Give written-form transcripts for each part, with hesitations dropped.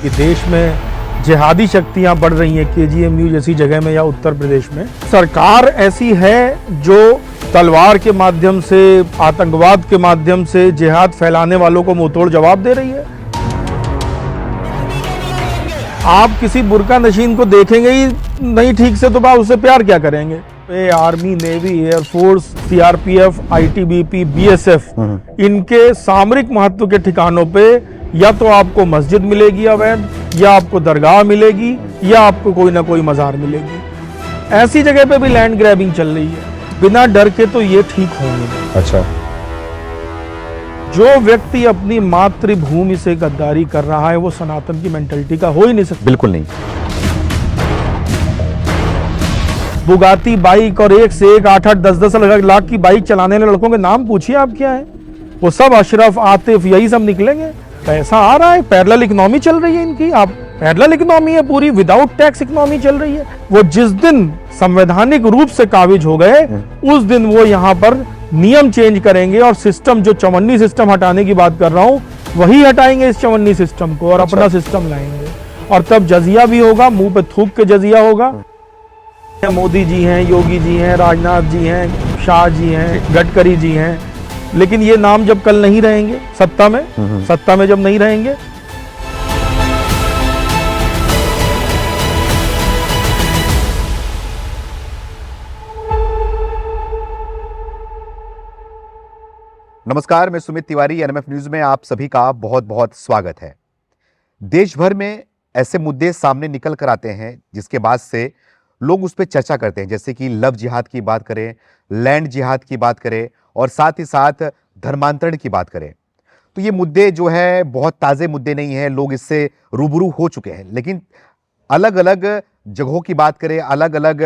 कि देश में जिहादी शक्तियां बढ़ रही हैं केजीएमयू जैसी जगह में या उत्तर प्रदेश में। सरकार ऐसी है जो तलवार के माध्यम से, आतंकवाद के माध्यम से जिहाद फैलाने वालों को मुंहतोड़ जवाब दे रही है। आप किसी बुर्का नशीन को देखेंगे ही नहीं ठीक से तो आप उससे प्यार क्या करेंगे। Army, navy, air force, CRPF, ITBP, BSF, इनके सामरिक महत्व के ठिकानों पे या तो आपको मस्जिद मिलेगी अवैध, या आपको दरगाह मिलेगी, या आपको कोई ना कोई मज़ार मिलेगी। ऐसी जगह पे भी लैंड ग्रैबिंग चल रही है बिना डर के, तो ये ठीक होंगे। अच्छा, जो व्यक्ति अपनी मातृभूमि से गद्दारी कर रहा है वो सनातन की मेंटलिटी का हो ही नहीं सकता। बिल्कुल नहीं। बुगाती बाइक और एक से एक 8-8, 10-10 लाख की बाइक चलाने वाले लड़कों के नाम पूछिए आप क्या है। वो सब अशरफ, आतिफ, यही सब निकलेंगे। पैसा आ रहा है, पैरेलल इकोनॉमी चल रही है इनकी। आप पैरेलल इकोनॉमी है पूरी, विदाउट टैक्स इकोनॉमी चल रही है। वो जिस दिन संवैधानिक रूप से काबिज हो गए उस दिन वो यहाँ पर नियम चेंज करेंगे और सिस्टम, जो चवन्नी सिस्टम हटाने की बात कर रहा हूँ, वही हटाएंगे इस चवन्नी सिस्टम को और अपना सिस्टम लाएंगे। और तब जजिया भी होगा, मुंह पे थूक के जजिया होगा। मोदी जी हैं, योगी जी हैं, राजनाथ जी हैं, शाह जी हैं, गडकरी जी हैं, लेकिन ये नाम जब कल नहीं रहेंगे सत्ता में जब नहीं रहेंगे, नमस्कार, मैं सुमित तिवारी, एनएमएफ न्यूज में आप सभी का बहुत बहुत स्वागत है। देश भर में ऐसे मुद्दे सामने निकल कर आते हैं जिसके बाद से लोग उस पर चर्चा करते हैं, जैसे कि लव जिहाद की बात करें, लैंड जिहाद की बात करें और साथ ही साथ धर्मांतरण की बात करें। तो ये मुद्दे जो है बहुत ताज़े मुद्दे नहीं हैं, लोग इससे रूबरू हो चुके हैं। लेकिन अलग अलग जगहों की बात करें, अलग अलग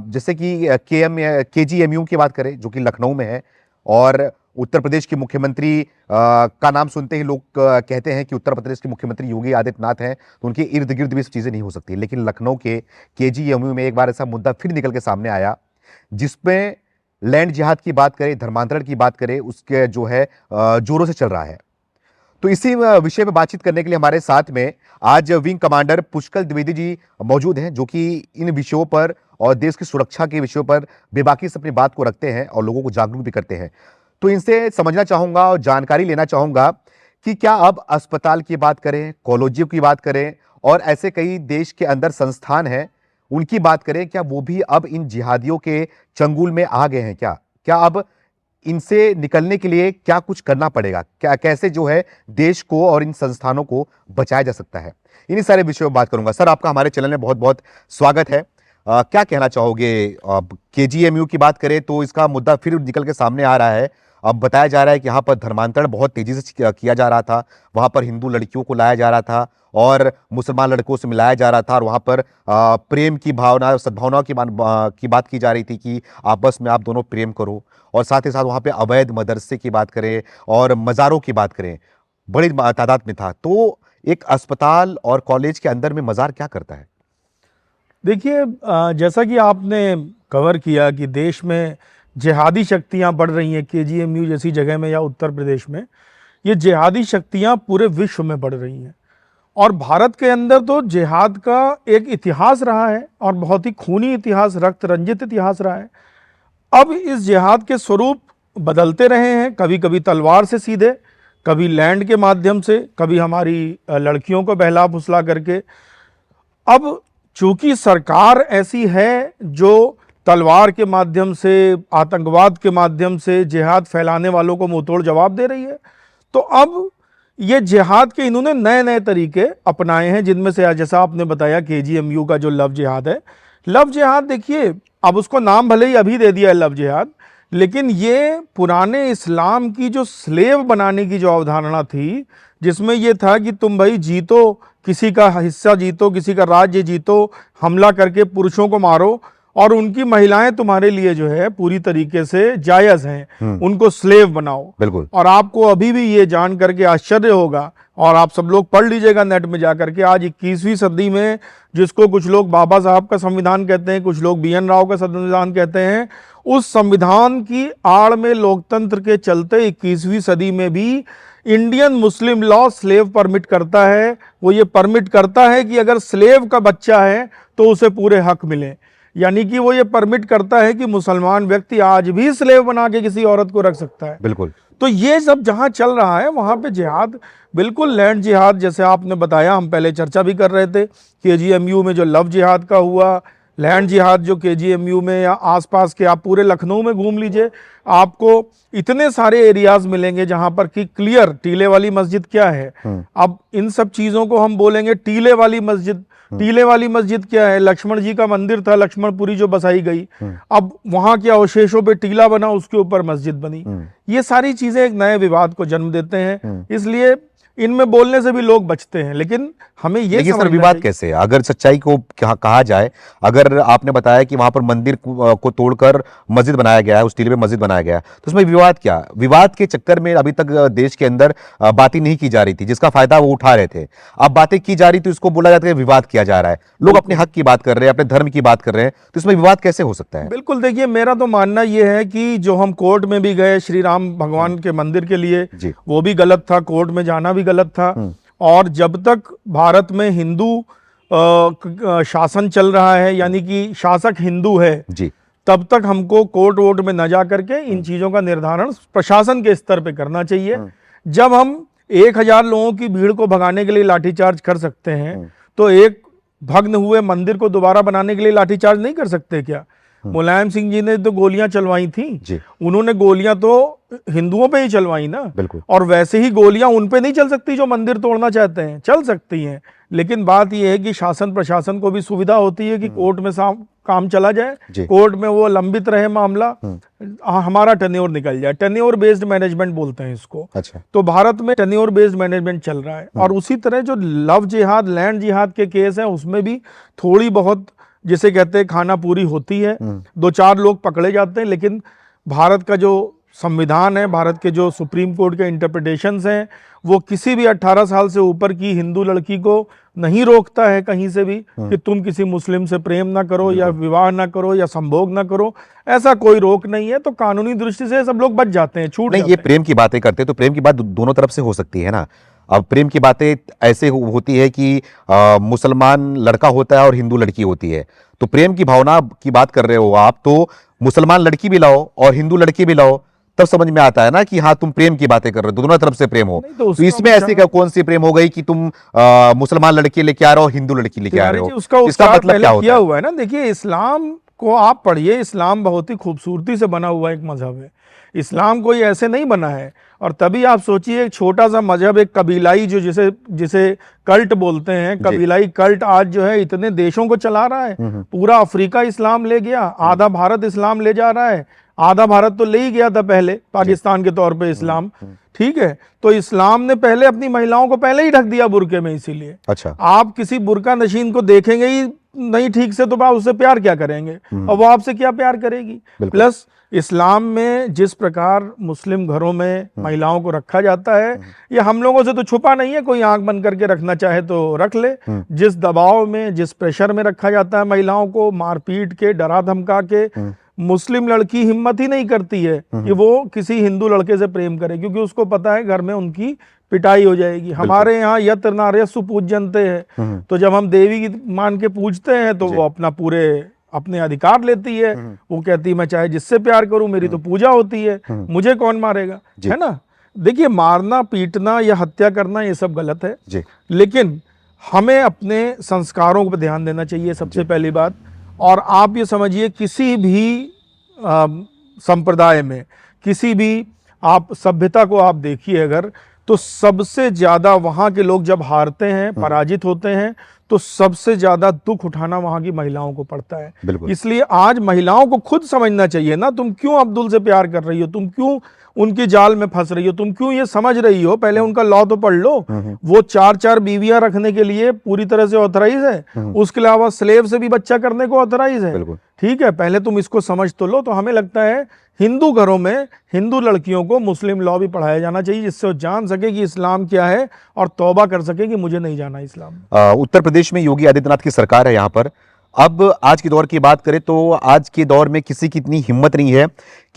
जैसे कि केजीएमयू की बात करें जो कि लखनऊ में है, और उत्तर प्रदेश के मुख्यमंत्री का नाम सुनते ही लोग कहते हैं कि उत्तर प्रदेश के मुख्यमंत्री योगी आदित्यनाथ हैं, तो उनके इर्द गिर्द भी चीज़ें नहीं हो सकती। लेकिन लखनऊ के केजीएमयू में एक बार ऐसा मुद्दा फिर निकल के सामने आया जिसमें लैंड जिहाद की बात करें, धर्मांतरण की बात करें, उसके जो है जोरों से चल रहा है। तो इसी विषय में बातचीत करने के लिए हमारे साथ में आज विंग कमांडर पुष्कल द्विवेदी जी मौजूद हैं, जो कि इन विषयों पर और देश की सुरक्षा के विषयों पर बेबाकी से अपनी बात को रखते हैं और लोगों को जागरूक भी करते हैं। तो इनसे समझना चाहूंगा और जानकारी लेना चाहूंगा कि क्या अब अस्पताल की बात करें, कॉलेजों की बात करें और ऐसे कई देश के अंदर संस्थान हैं उनकी बात करें, क्या वो भी अब इन जिहादियों के चंगुल में आ गए हैं? क्या अब इनसे निकलने के लिए क्या कुछ करना पड़ेगा? क्या कैसे जो है देश को और इन संस्थानों को बचाया जा सकता है? इन्हीं सारे विषयों में बात करूंगा। सर, आपका हमारे चैनल में बहुत बहुत स्वागत है। क्या कहना चाहोगे? केजीएमयू की बात करें तो इसका मुद्दा फिर निकल के सामने आ रहा है। अब बताया जा रहा है कि यहाँ पर धर्मांतरण बहुत तेजी से किया जा रहा था, वहाँ पर हिंदू लड़कियों को लाया जा रहा था और मुसलमान लड़कों से मिलाया जा रहा था, और वहाँ पर प्रेम की भावना, सद्भावना की बात की जा रही थी कि आपस में आप दोनों प्रेम करो। और साथ ही साथ वहाँ पे अवैध मदरसे की बात करें और मज़ारों की बात करें, बड़ी तादाद में था। तो एक अस्पताल और कॉलेज के अंदर में मज़ार क्या करता है? देखिए, जैसा कि आपने कवर किया कि देश में जिहादी शक्तियां बढ़ रही हैं केजीएमयू जैसी जगह में या उत्तर प्रदेश में, ये जिहादी शक्तियां पूरे विश्व में बढ़ रही हैं। और भारत के अंदर तो जिहाद का एक इतिहास रहा है और बहुत ही खूनी इतिहास, रक्त रंजित इतिहास रहा है। अब इस जिहाद के स्वरूप बदलते रहे हैं, कभी कभी तलवार से सीधे, कभी लैंड के माध्यम से, कभी हमारी लड़कियों को बहला फुसला करके। अब चूंकि सरकार ऐसी है जो तलवार के माध्यम से, आतंकवाद के माध्यम से जिहाद फैलाने वालों को मुंहतोड़ जवाब दे रही है, तो अब ये जिहाद के इन्होंने नए नए तरीके अपनाए हैं, जिनमें से जैसा आपने बताया केजीएमयू का जो लव जिहाद है। लव जिहाद देखिए, अब उसको नाम भले ही अभी दे दिया है लव जिहाद, लेकिन ये पुराने इस्लाम की जो स्लेव बनाने की जो अवधारणा थी, जिसमें ये था कि तुम भाई जीतो, किसी का हिस्सा जीतो, किसी का राज्य जीतो, हमला करके पुरुषों को मारो और उनकी महिलाएं तुम्हारे लिए जो है पूरी तरीके से जायज हैं, उनको स्लेव बनाओ। बिल्कुल। और आपको अभी भी ये जान करके आश्चर्य होगा, और आप सब लोग पढ़ लीजिएगा नेट में जा करके, आज 21वीं सदी में जिसको कुछ लोग बाबा साहब का संविधान कहते हैं, कुछ लोग BN राव का संविधान कहते हैं, उस संविधान की आड़ में लोकतंत्र के चलते 21वीं सदी में भी Indian Muslim law slave permit करता है, वो ये परमिट करता है कि अगर स्लेव का बच्चा है तो उसे पूरे हक मिले। यानी कि वो ये परमिट करता है कि मुसलमान व्यक्ति आज भी स्लेव बना के किसी औरत को रख सकता है। बिल्कुल। तो ये सब जहां चल रहा है वहां पे जिहाद, बिल्कुल लैंड जिहाद जैसे आपने बताया, हम पहले चर्चा भी कर रहे थे, केजीएमयू में जो लव जिहाद का हुआ, लैंड जिहाद जो केजीएमयू में या आसपास के, आप पूरे लखनऊ में घूम लीजिए, आपको इतने सारे एरियाज मिलेंगे जहां पर कि क्लियर टीले वाली मस्जिद क्या है। अब इन सब चीजों को हम बोलेंगे टीले वाली मस्जिद। टीले वाली मस्जिद क्या है? लक्ष्मण जी का मंदिर था, लक्ष्मणपुरी जो बसाई गई, अब वहां के अवशेषों पे टीला बना, उसके ऊपर मस्जिद बनी। ये सारी चीजें एक नए विवाद को जन्म देते हैं, इसलिए इनमें बोलने से भी लोग बचते हैं। लेकिन हमें ये सर विवाद कैसे है? अगर सच्चाई को कहा जाए, अगर आपने बताया कि वहां पर मंदिर को तोड़कर मस्जिद बनाया गया है, उस टीले में मस्जिद बनाया गया है, तो उसमें विवाद क्या? विवाद के चक्कर में अभी तक देश के अंदर बातें नहीं की जा रही थी, जिसका फायदा वो उठा रहे थे। अब बातें की जा रही थी, उसको बोला जाता है विवाद किया जा रहा है। लोग अपने हक की बात कर रहे हैं, अपने धर्म की बात कर रहे हैं, तो इसमें विवाद कैसे हो सकता है? बिल्कुल, देखिए मेरा तो मानना यह है कि जो हम कोर्ट में भी गए श्री राम भगवान के मंदिर के लिए, वो भी गलत था, कोर्ट में जाना भी गलत था। और जब तक भारत में हिंदू शासन चल रहा है, यानी कि शासक हिंदू है जी, तब तक हमको कोर्ट वोट में न जा करके इन चीजों का निर्धारण प्रशासन के स्तर पे करना चाहिए। जब हम 1000 लोगों की भीड़ को भगाने के लिए लाठीचार्ज कर सकते हैं, तो एक भग्न हुए मंदिर को दोबारा बनाने के लिए लाठीचार्ज नहीं कर सकते क्या? मुलायम सिंह जी ने तो गोलियां चलवाई थी, उन्होंने गोलियां तो हिंदुओं पे ही चलवाई ना। बिल्कुल। और वैसे ही गोलियां उन पे नहीं चल सकती जो मंदिर तोड़ना चाहते हैं, चल सकती हैं। लेकिन बात यह है कि शासन प्रशासन को भी सुविधा होती है कि कोर्ट में काम चला जाए, कोर्ट में वो लंबित रहे मामला, हमारा टेन्योर निकल जाए। टेन्योर बेस्ड मैनेजमेंट बोलते हैं इसको। अच्छा। तो भारत में टेन्योर बेस्ड मैनेजमेंट चल रहा है। और उसी तरह जो लव जिहाद, लैंड जिहाद के केस हैं, उसमें भी थोड़ी बहुत जिसे कहते हैं खाना पूरी होती है, 2-4 लोग पकड़े जाते हैं। लेकिन भारत का जो संविधान है, भारत के जो सुप्रीम कोर्ट के इंटरप्रिटेशंस हैं, वो किसी भी 18 साल से ऊपर की हिंदू लड़की को नहीं रोकता है कहीं से भी कि तुम किसी मुस्लिम से प्रेम ना करो या विवाह ना करो या संभोग ना करो, ऐसा कोई रोक नहीं है। तो कानूनी दृष्टि से सब लोग बच जाते हैं, छूट नहीं। ये प्रेम की बातें करते हैं तो प्रेम की बात दोनों तरफ से हो सकती है ना। अब प्रेम की बातें ऐसे होती है कि मुसलमान लड़का होता है और हिंदू लड़की होती है, तो प्रेम की भावना की बात कर रहे हो आप, तो मुसलमान लड़की भी लाओ और हिंदू लड़की भी लाओ, तब समझ में आता है ना कि हाँ तुम प्रेम की बातें कर रहे हो, दोनों तरफ से प्रेम हो। तो इसमें ऐसी कौन सी प्रेम हो गई कि तुम मुसलमान लड़की लेके आ रहे हो, हिंदू लड़की लेके आ रहे हो? इसका मतलब क्या होता हुआ है ना? देखिए, इस्लाम को आप पढ़िए, इस्लाम बहुत ही खूबसूरती से बना हुआ एक मजहब है। इस्लाम कोई ऐसे नहीं बना है। और तभी आप सोचिए, एक छोटा सा मजहब, एक कबीलाई जो जिसे कल्ट बोलते हैं, कबीलाई कल्ट आज जो है इतने देशों को चला रहा है। पूरा अफ्रीका इस्लाम ले गया, आधा भारत इस्लाम ले जा रहा है, आधा भारत तो ले ही गया था पहले पाकिस्तान के तौर पे इस्लाम, ठीक है। तो इस्लाम ने पहले अपनी महिलाओं को पहले ही ढक दिया बुरके में, इसीलिए। अच्छा। आप किसी बुरका नशीन को देखेंगे ही नहीं ठीक से, तो आप उससे प्यार क्या करेंगे और वो आपसे क्या प्यार करेगी? प्लस इस्लाम में जिस प्रकार मुस्लिम घरों में महिलाओं को रखा जाता है, ये हम लोगों से तो छुपा नहीं है, कोई आंख बंद करके रखना चाहे तो रख ले। जिस दबाव में, जिस प्रेशर में रखा जाता है महिलाओं को, मारपीट के, डरा धमका के, मुस्लिम लड़की हिम्मत ही नहीं करती है कि वो किसी हिंदू लड़के से प्रेम करे, क्योंकि उसको पता है घर में उनकी पिटाई हो जाएगी। हमारे यहाँ यत्र नार्यस्तु पूज्यन्ते है, तो जब हम देवी की मान के पूजते हैं तो वो अपने अधिकार लेती है। वो कहती है मैं चाहे जिससे प्यार करूं, मेरी तो पूजा होती है, मुझे कौन मारेगा, है ना। देखिए, मारना, पीटना या हत्या करना ये सब गलत है, लेकिन हमें अपने संस्कारों पर ध्यान देना चाहिए, सबसे पहली बात। और आप ये समझिए, किसी भी संप्रदाय में, किसी भी आप सभ्यता को आप देखिए अगर, तो सबसे ज्यादा वहां के लोग जब हारते हैं, पराजित होते हैं, तो सबसे ज्यादा दुख उठाना वहां की महिलाओं को पड़ता है। इसलिए आज महिलाओं को खुद समझना चाहिए ना, तुम क्यों अब्दुल से प्यार कर रही हो, तुम क्यों उनकी जाल में फंस रही हो, तुम क्यों ये समझ रही हो, पहले उनका लॉ तो पढ़ लो। वो 4-4 बीवियां रखने के लिए पूरी तरह से ऑथराइज है, उसके अलावा स्लेव से भी बच्चा करने को ऑथराइज है, ठीक है। पहले तुम इसको समझ तो लो। तो हमें लगता है हिंदू घरों में हिंदू लड़कियों को मुस्लिम लॉ भी पढ़ाया जाना चाहिए, जिससे वो जान सके कि इस्लाम क्या है और तौबा कर सके कि मुझे नहीं जाना इस्लाम। उत्तर प्रदेश में योगी आदित्यनाथ की सरकार है यहाँ पर। अब आज के दौर की बात करें तो आज के दौर में किसी की इतनी हिम्मत नहीं है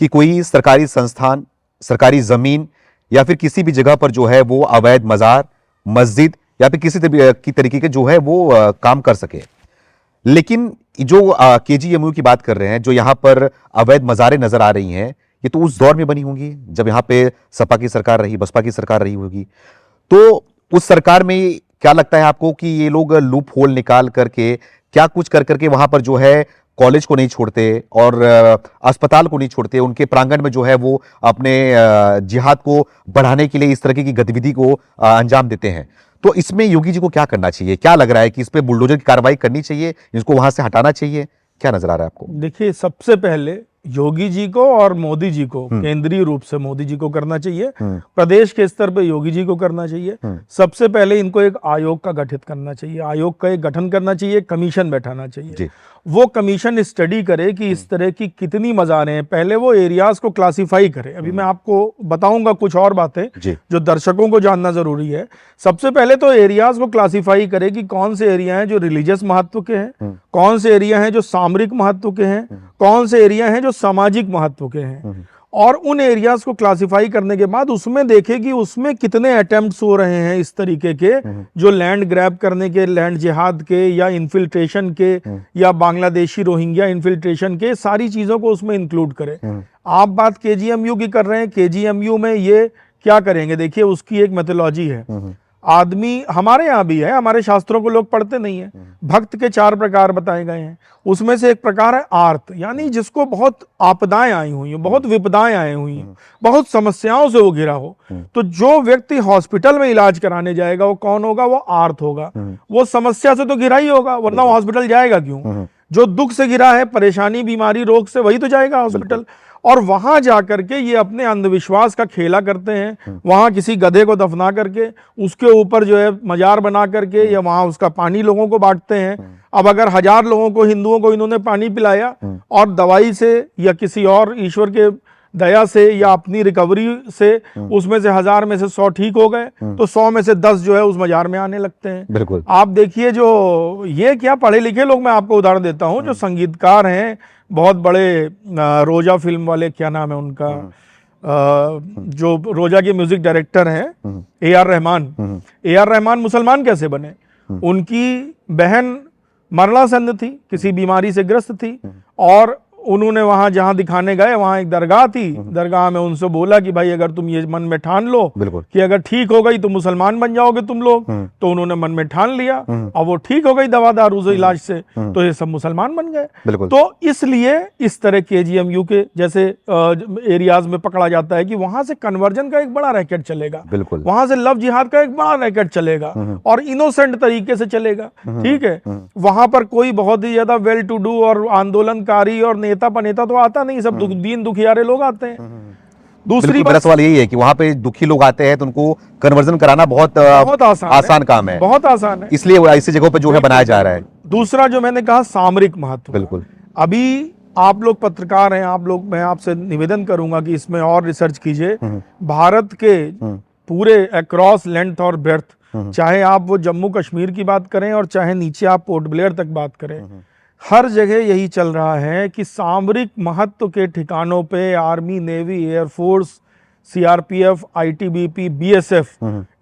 कि कोई सरकारी संस्थान, सरकारी जमीन या फिर किसी भी जगह पर जो है वो अवैध मजार, मस्जिद या फिर किसी की तरीके के जो है वो काम कर सके। लेकिन जो केजीएमयू की बात कर रहे हैं, जो यहां पर अवैध मजारें नजर आ रही हैं, ये तो उस दौर में बनी होंगी जब यहां पे सपा की सरकार रही, बसपा की सरकार रही होगी। तो उस सरकार में क्या लगता है आपको कि ये लोग लूप होल निकाल करके क्या कुछ कर करके वहां पर जो है कॉलेज को नहीं छोड़ते और अस्पताल को नहीं छोड़ते, उनके प्रांगण में जो है वो अपने जिहाद को बढ़ाने के लिए इस तरह की गतिविधि को अंजाम देते हैं। तो इसमें योगी जी को क्या करना चाहिए? क्या लग रहा है कि इस पे बुलडोजर की कार्रवाई करनी चाहिए, इसको वहां से हटाना चाहिए? क्या नजर आ रहा है आपको? देखिए, सबसे पहले योगी जी को और मोदी जी को, केंद्रीय रूप से मोदी जी को करना चाहिए, प्रदेश के स्तर पे योगी जी को करना चाहिए। सबसे पहले इनको एक आयोग का गठित करना चाहिए, आयोग का एक गठन करना चाहिए, कमीशन बैठाना चाहिए। वो कमीशन स्टडी करे कि इस तरह की कितनी मज़ारें हैं, पहले वो एरियाज को क्लासिफाई करे। अभी मैं आपको बताऊंगा कुछ और बातें जो दर्शकों को जानना जरूरी है। सबसे पहले तो एरियाज को क्लासिफाई करे कि कौन से एरिया हैं जो रिलीजियस महत्व के हैं, कौन से एरिया हैं जो सामरिक महत्व के हैं, कौन से एरिया हैं जो सामाजिक महत्व के हैं। और उन एरियाज को क्लासिफाई करने के बाद उसमें देखे कि उसमें कितने अटेम्प्ट्स हो रहे हैं इस तरीके के, जो लैंड ग्रैब करने के, लैंड जिहाद के या इन्फिल्ट्रेशन के या बांग्लादेशी रोहिंग्या इन्फिल्ट्रेशन के, सारी चीजों को उसमें इंक्लूड करें। आप बात केजीएमयू की कर रहे हैं, केजीएमयू में ये क्या करेंगे? देखिए, उसकी एक मेथोलॉजी है। आदमी हमारे यहाँ भी है, हमारे शास्त्रों को लोग पढ़ते नहीं है। भक्त के 4 प्रकार बताए गए हैं, उसमें से एक प्रकार है आर्त, यानी जिसको बहुत आपदाएं आई हुई हैं, बहुत विपदाएं आई हुई हैं, बहुत समस्याओं से वो घिरा हो। तो जो व्यक्ति हॉस्पिटल में इलाज कराने जाएगा वो कौन होगा? वो आर्त होगा। वो समस्या से तो घिरा ही होगा, वरना वो हॉस्पिटल जाएगा क्यों? जो दुख से घिरा है, परेशानी, बीमारी, रोग से, वही तो जाएगा हॉस्पिटल। और वहां जाकर के ये अपने अंधविश्वास का खेला करते हैं। वहां किसी गधे को दफना करके उसके ऊपर जो है मजार बना करके या वहां उसका पानी लोगों को बांटते हैं। अब अगर 1000 लोगों को, हिंदुओं को इन्होंने पानी पिलाया और दवाई से या किसी और ईश्वर के दया से या अपनी रिकवरी से उसमें से 1000 में से 100 ठीक हो गए, तो 100 में से 10 जो है उस मजार में आने लगते हैं। बिल्कुल। आप देखिए, जो ये क्या पढ़े लिखे लोग, मैं आपको उदाहरण देता हूं, जो संगीतकार हैं बहुत बड़े, रोजा फिल्म वाले, क्या नाम है उनका, जो रोजा के म्यूजिक डायरेक्टर हैं, AR रहमान। AR रहमान मुसलमान कैसे बने? उनकी बहन मरणासन्न थी, किसी बीमारी से ग्रस्त थी, और उन्होंने वहां जहां दिखाने गए, वहां एक दरगाह थी, दरगाह में उनसे बोला कि भाई अगर तुम ये मन में ठान लो कि अगर ठीक हो गई तो मुसलमान बन जाओगे तुम लोग, तो उन्होंने मन में ठान लिया और वो ठीक हो गई दवा दारू से, इलाज से, तो ये सब मुसलमान बन गए। तो इसलिए इस तरह केजीएमयू के जैसे एरियाज में पकड़ा जाता है कि वहां से कन्वर्जन का एक बड़ा रैकेट चलेगा, वहां से लव जिहाद का एक बड़ा रैकेट चलेगा और इनोसेंट तरीके से चलेगा। ठीक है, वहां पर कोई बहुत ही ज्यादा वेल टू डू और आंदोलनकारी और नेता पनेता तो आता नहीं, सब दीन दुखियारे लोग आते हैं। दूसरी मेरा सवाल यही है कि वहां पे दुखी लोग आते हैं तो उनको कन्वर्जन कराना बहुत आसान काम है, बहुत आसान है, इसलिए वो ऐसी जगहों पे जो है बनाया जा रहा है। दूसरा जो मैंने कहा, सामरिक महत्व। बिल्कुल। अभी आप लोग पत्रकार हैं, आप लोग, मैं आपसे निवेदन करूंगा कि इसमें और रिसर्च कीजिए। भारत के पूरे अक्रॉस लेंथ और ब्रेड्थ, चाहे आप वो जम्मू कश्मीर की बात करें और चाहे नीचे आप पोर्ट ब्लेयर तक बात करें, हर जगह यही चल रहा है कि सामरिक महत्व के ठिकानों पे army, navy, air force, CRPF, ITBP, BSF,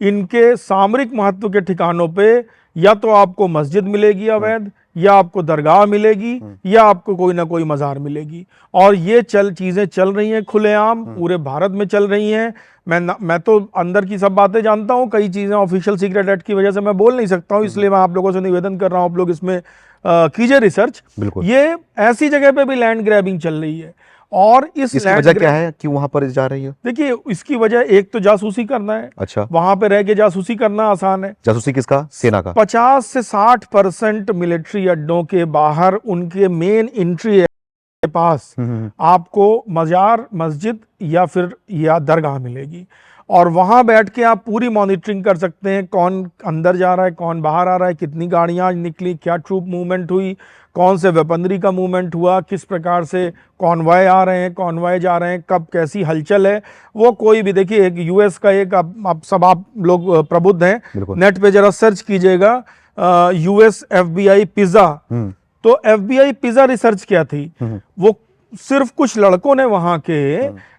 इनके सामरिक महत्व के ठिकानों पे या तो आपको मस्जिद मिलेगी अवैध, या आपको दरगाह मिलेगी, या आपको कोई ना कोई मज़ार मिलेगी। और ये चीज़ें चल रही हैं खुलेआम, पूरे भारत में चल रही हैं। मैं तो अंदर की सब बातें जानता हूँ, कई चीज़ें ऑफिशियल सीक्रेट एक्ट की वजह से मैं बोल नहीं सकता हूँ, इसलिए मैं आप लोगों से निवेदन कर रहा हूँ, आप लोग इसमें कीजिए रिसर्च। ये ऐसी जगह पे भी लैंड ग्रैबिंग चल रही है। और इसकी वजह क्या है कि वहां पर जा रही है? देखिए, इसकी वजह एक तो जासूसी करना है। अच्छा। वहां पे रह के जासूसी करना आसान है। जासूसी किसका? सेना का। 50 से 60% मिलिट्री अड्डों के बाहर उनके मेन एंट्री के पास आपको मजार, मस्जिद या फिर या दरगाह मिलेगी, और वहां बैठ के आप पूरी मॉनिटरिंग कर सकते हैं, कौन अंदर जा रहा है, कौन बाहर आ रहा है, कितनी गाड़ियां निकली, क्या ट्रूप मूवमेंट हुई, कौन से वेपनरी का मूवमेंट हुआ, किस प्रकार से कॉन्वॉय आ रहे हैं, कॉन्वॉय जा रहे हैं, कब कैसी हलचल है। वो कोई भी, देखिए, एक US का एक, अब सब आप लोग प्रबुद्ध हैं, नेट पे जरा सर्च कीजिएगा US FBI पिज्जा। तो FBI पिज्जा रिसर्च क्या थी, वो सिर्फ कुछ लड़कों ने वहां के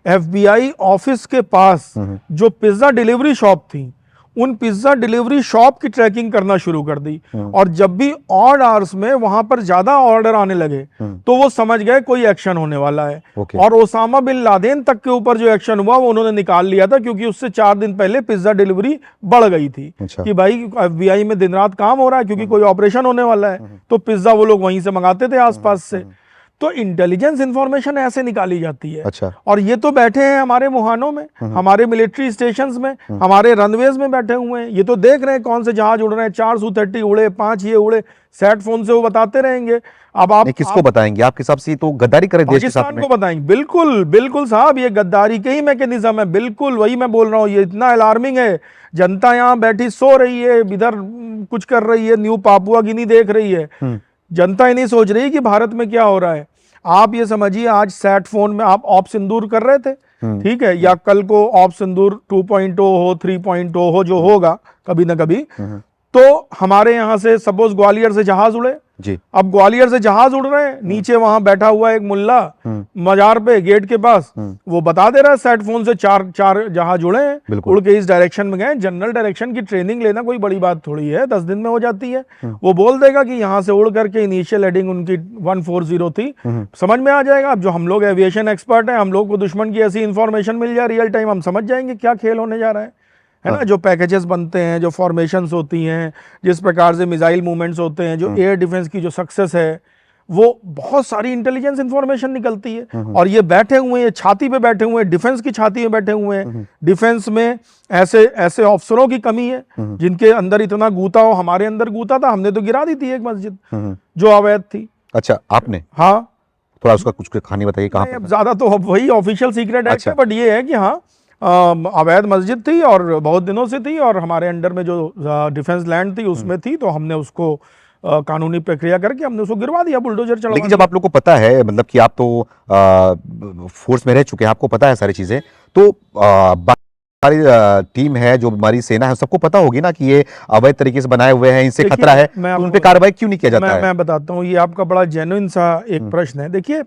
एफबीआई ऑफिस के पास जो पिज्जा डिलीवरी शॉप थी, उन पिज्जा डिलीवरी शॉप की ट्रैकिंग करना शुरू कर दी। और जब भी ऑड आवर्स में वहां पर ज्यादा ऑर्डर आने लगे तो वो समझ गए कोई एक्शन होने वाला है। और ओसामा बिन लादेन तक के ऊपर जो एक्शन हुआ वो उन्होंने निकाल लिया था, क्योंकि उससे 4 दिन पहले पिज्जा डिलीवरी बढ़ गई थी। कि भाई एफबीआई में दिन रात काम हो रहा है, क्योंकि कोई ऑपरेशन होने वाला है, तो पिज्जा वो लोग वहीं से मंगाते थे आसपास से। तो इंटेलिजेंस इंफॉर्मेशन ऐसे निकाली जाती है। अच्छा। और ये तो बैठे हैं हमारे मुहानों में, हमारे मिलिट्री स्टेशंस में, हमारे रनवेज में बैठे हुए हैं। ये तो देख रहे हैं कौन से जहाज उड़ रहे हैं, 4 Su-30 उड़े, 5 ये उड़े, सेट फोन से वो बताते रहेंगे। अब आप किसको बताएंगे? आपके हिसाब से तो गद्दारी करे देश के साथ पाकिस्तान में। को बताएंगे। बिल्कुल बिल्कुल साहब, ये गद्दारी के ही मैकेनिज्म है। बिल्कुल वही मैं बोल रहा हूँ, ये इतना अलार्मिंग है। जनता यहाँ बैठी सो रही है, इधर कुछ कर रही है, न्यू पापुआ गिनी देख रही है। जनता ही नहीं सोच रही कि भारत में क्या हो रहा है। आप ये समझिए, आज सैट फोन में आप ऑप सिंदूर कर रहे थे, ठीक है, या कल को ऑप सिंदूर 2.0 हो, 3.0 हो, जो होगा कभी ना कभी, तो हमारे यहाँ से सपोज ग्वालियर से जहाज उड़े जी। अब ग्वालियर से जहाज उड़ रहे हैं, नीचे वहां बैठा हुआ एक मुल्ला मजार पे गेट के पास, वो बता दे रहा है सेट फोन से 4 जहाज उड़े हैं, उड़ के इस डायरेक्शन में गए। जनरल डायरेक्शन की ट्रेनिंग लेना कोई बड़ी बात थोड़ी है, 10 दिन में हो जाती है। वो बोल देगा कि यहाँ से उड़ करके इनिशियल हेडिंग उनकी 140 थी, समझ में आ जाएगा। अब जो हम लोग एविएशन एक्सपर्ट हैं, हम लोग को दुश्मन की ऐसी इंफॉर्मेशन मिल जाए रियल टाइम, हम समझ जाएंगे क्या खेल होने जा रहा है ना। जो पैकेजेस बनते हैं, जो फॉर्मेशंस होती हैं, जिस प्रकार से मिसाइल मूवमेंट्स होते हैं, जो एयर डिफेंस की जो सक्सेस है, वो बहुत सारी इंटेलिजेंस इंफॉर्मेशन निकलती है। और ये बैठे हुए हैं, छाती पे बैठे हुए हैं, डिफेंस की छाती में बैठे हुए हैं। डिफेंस में ऐसे ऐसे अफसरों की कमी है जिनके अंदर इतना गूता हो। हमारे अंदर गूता था, हमने तो गिरा दी थी एक मस्जिद जो अवैध थी। अच्छा, आपने? हाँ, थोड़ा उसका कुछ कहानी बताइए, कहाँ पर? ज्यादा तो वही ऑफिशियल सीक्रेट एक्ट है, बट ये है कि हाँ, अवैध मस्जिद थी और बहुत दिनों से थी, और हमारे अंडर में जो डिफेंस लैंड थी उसमें थी, तो हमने उसको कानूनी प्रक्रिया करके हमने उसको गिरवा दिया, बुलडोजर चला। लेकिन जब आप लोग को पता है, मतलब कि आप तो फोर्स में रह चुके हैं, आपको पता है सारी चीजें, तो हमारी टीम है, जो हमारी सेना है, सबको पता होगी ना कि ये अवैध तरीके से बनाए हुए हैं, इनसे खतरा है, तो उन पे कार्रवाई क्यों नहीं किया जाता है? मैं बताता हूँ, ये आपका बड़ा जेन्युइन सा एक प्रश्न है। देखिए,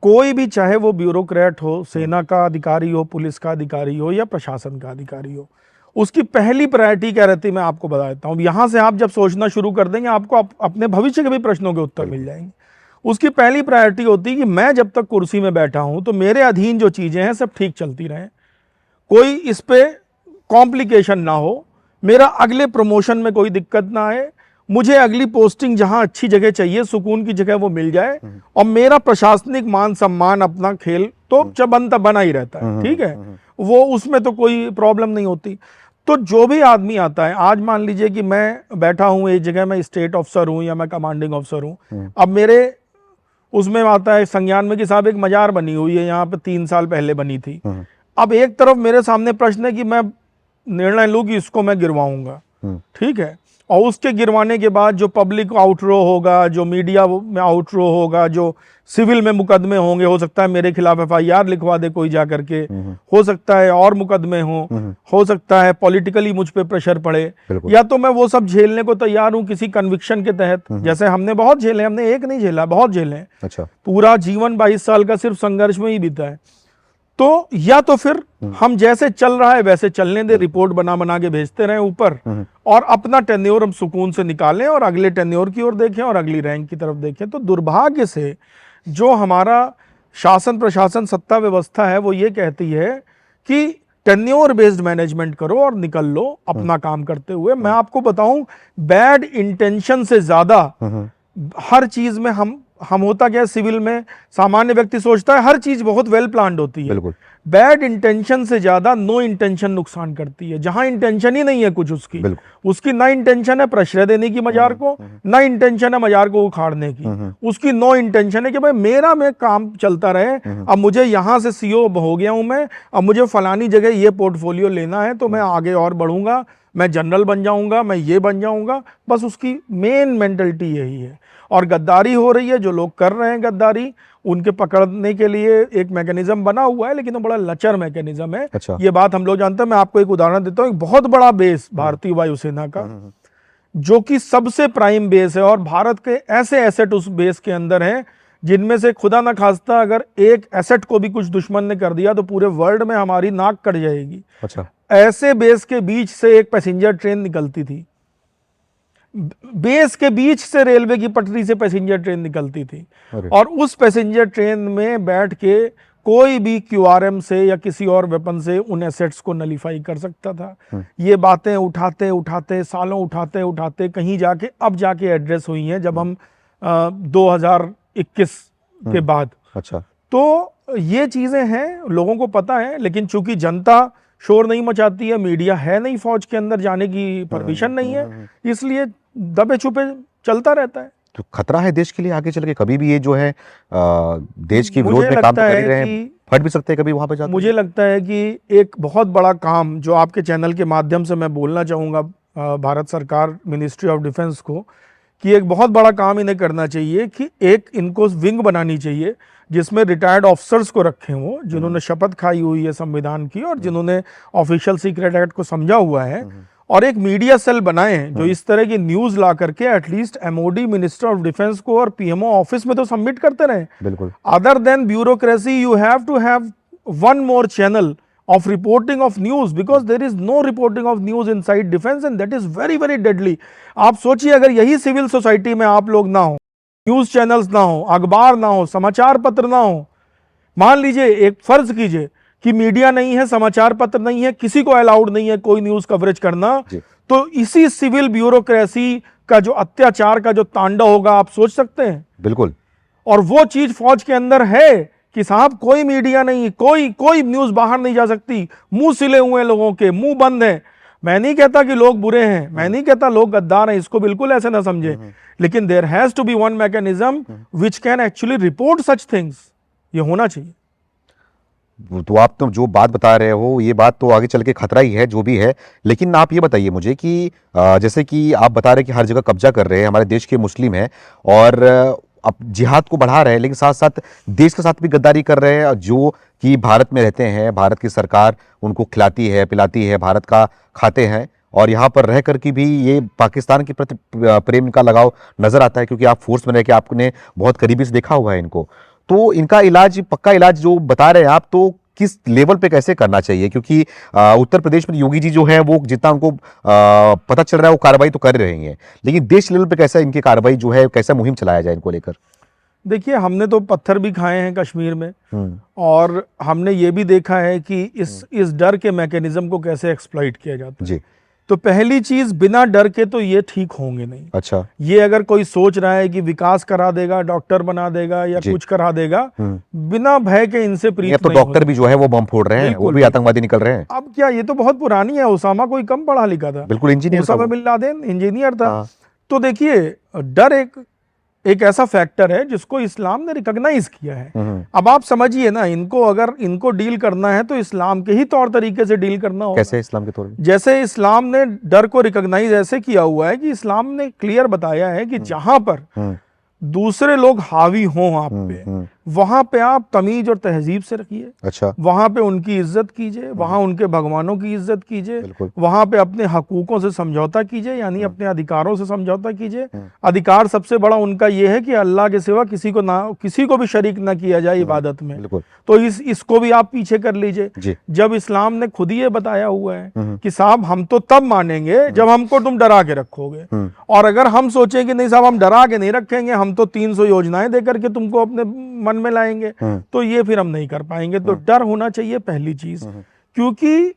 कोई भी, चाहे वो ब्यूरोक्रेट हो, सेना का अधिकारी हो, पुलिस का अधिकारी हो, या प्रशासन का अधिकारी हो, उसकी पहली प्रायोरिटी क्या रहती है, मैं आपको बता देता हूँ। यहां से आप जब सोचना शुरू कर देंगे, आपको अपने भविष्य के भी प्रश्नों के उत्तर मिल जाएंगे। उसकी पहली प्रायोरिटी होती है कि मैं जब तक कुर्सी में बैठा हूं तो मेरे अधीन जो चीजें हैं सब ठीक चलती रहें, कोई इस पे कॉम्प्लिकेशन ना हो, मेरा अगले प्रमोशन में कोई दिक्कत ना आए, मुझे अगली पोस्टिंग जहां अच्छी जगह चाहिए, सुकून की जगह, वो मिल जाए, और मेरा प्रशासनिक मान सम्मान, अपना खेल तो बनता बना ही रहता है, ठीक है, वो उसमें तो कोई प्रॉब्लम नहीं होती। तो जो भी आदमी आता है, आज मान लीजिए कि मैं बैठा हूं एक जगह, मैं स्टेट ऑफिसर हूं या मैं कमांडिंग ऑफिसर हूं, अब मेरे उसमें आता है संज्ञान में कि साहब एक मजार बनी हुई है यहाँ पे, 3 साल पहले बनी थी। अब एक तरफ मेरे सामने प्रश्न है कि मैं निर्णय लूं कि इसको मैं गिरवाऊंगा, ठीक है, और उसके गिरवाने के बाद जो पब्लिक आउटरो होगा, जो मीडिया में आउटरो होगा, जो सिविल में मुकदमे होंगे, हो सकता है मेरे खिलाफ FIR लिखवा दे कोई जा करके, हो सकता है और मुकदमे हो सकता है पॉलिटिकली मुझ पे प्रेशर पड़े, या तो मैं वो सब झेलने को तैयार हूं किसी कन्विक्शन के तहत, जैसे हमने बहुत झेले, हमने एक नहीं झेला, बहुत झेले। अच्छा। पूरा जीवन 22 साल का सिर्फ संघर्ष में ही बीता है। तो या तो फिर हम जैसे चल रहा है वैसे चलने दे, रिपोर्ट बना के भेजते रहें ऊपर, और अपना टेन्योर हम सुकून से निकालें और अगले टेन्योर की ओर देखें और अगली रैंक की तरफ देखें। तो दुर्भाग्य से जो हमारा शासन प्रशासन सत्ता व्यवस्था है, वो ये कहती है कि टेन्योर बेस्ड मैनेजमेंट करो और निकल लो अपना काम करते हुए। मैं आपको बताऊं, बैड इंटेंशन से ज्यादा हर चीज में हम होता क्या है, सिविल में सामान्य व्यक्ति सोचता है हर चीज बहुत वेल प्लान्ड होती है। बिल्कुल। बैड इंटेंशन से ज्यादा नो इंटेंशन नुकसान करती है। जहां इंटेंशन ही नहीं है कुछ उसकी ना इंटेंशन है प्रश्रय देने की मजार को, ना इंटेंशन है मजार को उखाड़ने की, उसकी नो इंटेंशन है कि भाई मेरा में काम चलता रहे, अब मुझे यहां से CEO हो गया हूं मैं, अब मुझे फलानी जगह ये पोर्टफोलियो लेना है तो मैं आगे और बढ़ूंगा, मैं जनरल बन जाऊंगा, मैं ये बन जाऊंगा। बस उसकी मेन मेंटलिटी यही है। और गद्दारी हो रही है, जो लोग कर रहे हैं गद्दारी, उनके पकड़ने के लिए एक मैकेनिज्म बना हुआ है, लेकिन वो बड़ा लचर मैकेनिज्म है। अच्छा। ये बात हम लोग जानते हैं। मैं आपको एक उदाहरण देता हूँ। एक बहुत बड़ा बेस भारतीय वायुसेना का, जो कि सबसे प्राइम बेस है, और भारत के ऐसे एसेट उस बेस के अंदर है जिनमें से खुदा ना खास्ता अगर एक एसेट को भी कुछ दुश्मन ने कर दिया तो पूरे वर्ल्ड में हमारी नाक कट जाएगी। अच्छा। ऐसे बेस के बीच से एक पैसेंजर ट्रेन निकलती थी, बेस के बीच से रेलवे की पटरी से पैसेंजर ट्रेन निकलती थी, और उस पैसेंजर ट्रेन में बैठ के कोई भी क्यूआरएम से या किसी और वेपन से उन एसेट्स को नलीफाई कर सकता था। ये बातें उठाते उठाते सालों उठाते उठाते कहीं जाके अब जाके एड्रेस हुई हैं जब हम 2021 के बाद। अच्छा। तो ये चीजें हैं, लोगों को पता है, लेकिन चूंकि जनता शोर नहीं मचाती है, मीडिया है नहीं, फौज के अंदर जाने की परमिशन नहीं है, इसलिए दबे छुपे चलता रहता है। तो खतरा है देश के लिए आगे चल के, कभी भी ये जो है देश की विरोध में काम तो कर ही रहे हैं, फट भी सकते हैं कभी वहां पे जाते। मुझे लगता है कि एक बहुत बड़ा काम जो आपके चैनल के माध्यम से मैं बोलना चाहूँगा भारत सरकार, मिनिस्ट्री ऑफ डिफेंस को, कि एक बहुत बड़ा काम इन्हें करना चाहिए कि एक इनको विंग बनानी चाहिए जिसमें रिटायर्ड ऑफिसर्स को रखें, वो जिन्होंने शपथ खाई हुई है संविधान की और जिन्होंने ऑफिशियल सीक्रेट एक्ट को समझा हुआ है, और एक मीडिया सेल बनाएं जो इस तरह की न्यूज ला करके at least MoD, minister of defence को और पीएमओ ऑफिस में तो सबमिट करते रहे। बिल्कुल। Other than bureaucracy you have to have one more channel of reporting of news, because there is no reporting of news inside defense and that is very very deadly। आप सोचिए अगर यही civil society में आप लोग ना हो, news channels ना हो, अखबार ना हो, समाचार पत्र ना हो, मान लीजिए एक फर्ज कीजिए कि मीडिया नहीं है, समाचार पत्र नहीं है, किसी को अलाउड नहीं है कोई न्यूज कवरेज करना, तो इसी सिविल ब्यूरोक्रेसी का जो अत्याचार का जो तांडव होगा आप सोच सकते हैं। बिल्कुल। और वो चीज फौज के अंदर है कि साहब कोई मीडिया नहीं, कोई न्यूज बाहर नहीं जा सकती, मुंह सिले हुए लोगों के, मुंह बंद है। मैं नहीं कहता कि लोग बुरे हैं, मैं नहीं कहता लोग गद्दार हैं, इसको बिल्कुल ऐसे ना समझे, लेकिन there has to be one mechanism which can actually report such things. ये होना चाहिए। तो आप तो जो बात बता रहे हो ये बात तो आगे चल के खतरा ही है जो भी है, लेकिन आप ये बताइए मुझे कि जैसे कि आप बता रहे हैं कि हर जगह कब्जा कर रहे हैं, हमारे देश के मुस्लिम हैं और अब जिहाद को बढ़ा रहे हैं, लेकिन साथ साथ देश के साथ भी गद्दारी कर रहे हैं, जो कि भारत में रहते हैं, भारत की सरकार उनको खिलाती है पिलाती है, भारत का खाते हैं, और यहाँ पर रह कर के भी ये पाकिस्तान के प्रति प्रेम का लगाव नजर आता है, क्योंकि आप फोर्स में रह के आपने बहुत करीबी से देखा हुआ है इनको। तो इनका इलाज, पक्का इलाज जो बता रहे हैं आप, तो किस लेवल पे कैसे करना चाहिए? क्योंकि उत्तर प्रदेश में योगी जी जो है वो जितना उनको पता चल रहा है वो कार्रवाई तो कर रहे हैं, लेकिन देश लेवल पे कैसा इनकी कार्रवाई जो है, कैसा मुहिम चलाया जाए इनको लेकर? देखिए, हमने तो पत्थर भी खाए हैं कश्मीर में, और हमने ये भी देखा है कि इस डर के मैकेनिज्म को कैसे एक्सप्लॉइट किया जाता है। जी। तो पहली चीज, बिना डर के तो ये ठीक होंगे नहीं। अच्छा। ये अगर कोई सोच रहा है कि विकास करा देगा, डॉक्टर बना देगा या कुछ करा देगा, बिना भय के इनसे प्रीत तो डॉक्टर भी जो है वो बम फोड़ रहे हैं, वो भी आतंकवादी निकल रहे हैं। अब क्या, ये तो बहुत पुरानी है, उसामा कोई कम पढ़ा लिखा था? बिल्कुल engineer, Osama bin Laden engineer था। तो देखिए, डर एक ऐसा फैक्टर है जिसको इस्लाम ने रिकॉग्नाइज किया है। अब आप समझिए ना, अगर इनको डील करना है तो इस्लाम के ही तौर तरीके से डील करना होगा। कैसे इस्लाम के तौर? जैसे इस्लाम ने डर को रिकॉग्नाइज ऐसे किया हुआ है कि इस्लाम ने क्लियर बताया है कि जहां पर दूसरे लोग हावी हों आप पे, वहां पे आप तमीज और तहजीब से रखिए। अच्छा। वहां पे उनकी इज्जत कीजिए, वहां उनके भगवानों की इज्जत कीजिए, वहां पे अपने हकूकों से समझौता कीजिए, यानी अपने अधिकारों से समझौता कीजिए। अधिकार सबसे बड़ा उनका यह है कि अल्लाह के सिवा किसी को भी शरीक ना किया जाए इबादत में। तो इसको भी आप पीछे कर लीजिए। जब इस्लाम ने खुद ये बताया हुआ है कि साहब हम तो तब मानेंगे जब हमको तुम डरा के रखोगे, और अगर हम सोचें कि नहीं साहब हम डरा के नहीं रखेंगे, हम तो 300 योजनाएं देकर के तुमको अपने मन में लाएंगे, तो ये फिर हम नहीं कर पाएंगे। तो डर होना चाहिए पहली चीज, क्योंकि